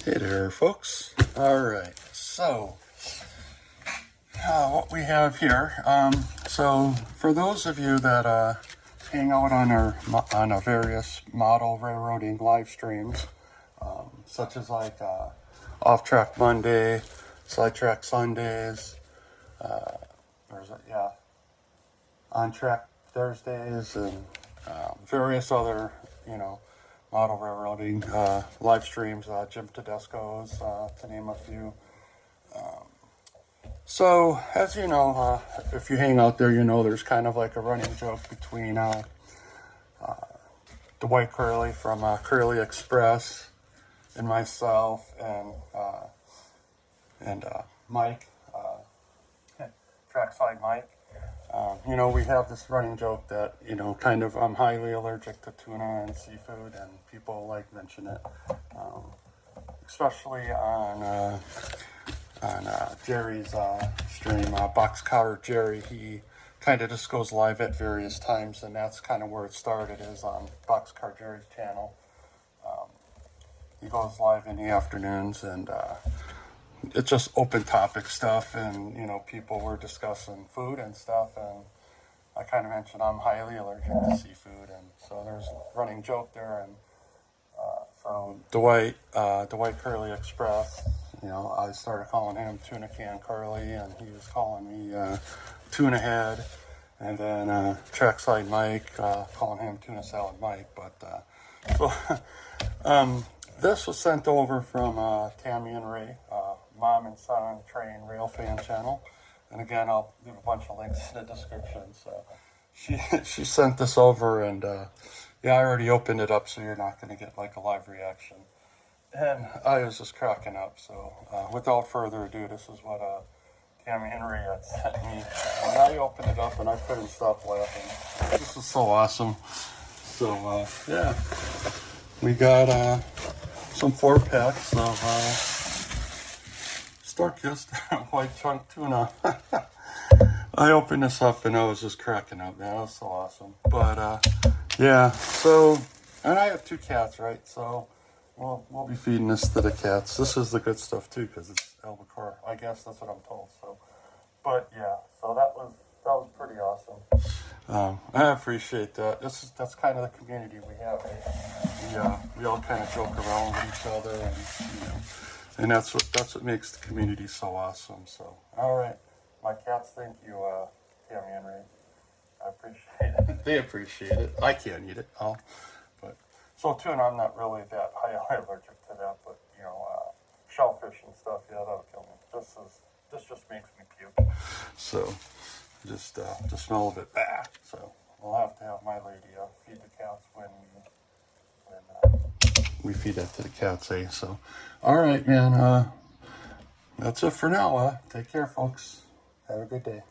Hey there, folks. All right, so what we have here. So for those of you that hang out on our various model railroading live streams, such as like Off Track Monday, Sidetrack Sundays, On Track Thursdays, and various other model railroading live streams, Jim Tedesco's, to name a few. So, as you know, if you hang out there, there's kind of like a running joke between Dwight Curley from Curly Express and myself and Mike, Trackside Mike. We have this running joke that, I'm highly allergic to tuna and seafood, and people like mention it, especially on Jerry's stream, Boxcar Jerry. He kind of just goes live at various times, and that's kind of where it started, is on Boxcar Jerry's channel. He goes live in the afternoons, and it's just open topic stuff, and people were discussing food and stuff, and I kind of mentioned I'm highly allergic to seafood, and so there's a running joke there. And so Dwight Curly Express, I started calling him Tuna Can Curly, and he was calling me Tunahead, and then Trackside Mike, calling him Tuna Salad Mike. But this was sent over from Tammy and Ray, Mom and Son Train Rail Fan channel. And again, I'll leave a bunch of links in the description. So she sent this over, and I already opened it up, so you're not going to get like a live reaction. And I was just cracking up. So without further ado, this is what Tammy and Ray had sent me. And I opened it up, and I couldn't stop laughing. This is so awesome. So we got some 4-packs of Star-Kissed white chunk tuna. I opened this up and I was just cracking up, man. That was so awesome. But so, and I have 2 cats, right? So we'll be feeding this to the cats. This is the good stuff too, because it's albacore. I guess that's what I'm told. So, but so that was pretty awesome. I appreciate that. That's kind of the community we have. We all kind of joke around with each other, and that's what makes the community so awesome. So, all right, my cats, thank you, Tammy and Ray. I appreciate it. They appreciate it. I can't eat it all, but so tuna, I'm not really that highly allergic to that, but shellfish and stuff, that'll kill me. This just makes me puke. So just the smell of it, So we'll have to have my lady feed the cats when we feed that to the cats, eh? So, all right, man. That's it for now. Take care, folks. Have a good day.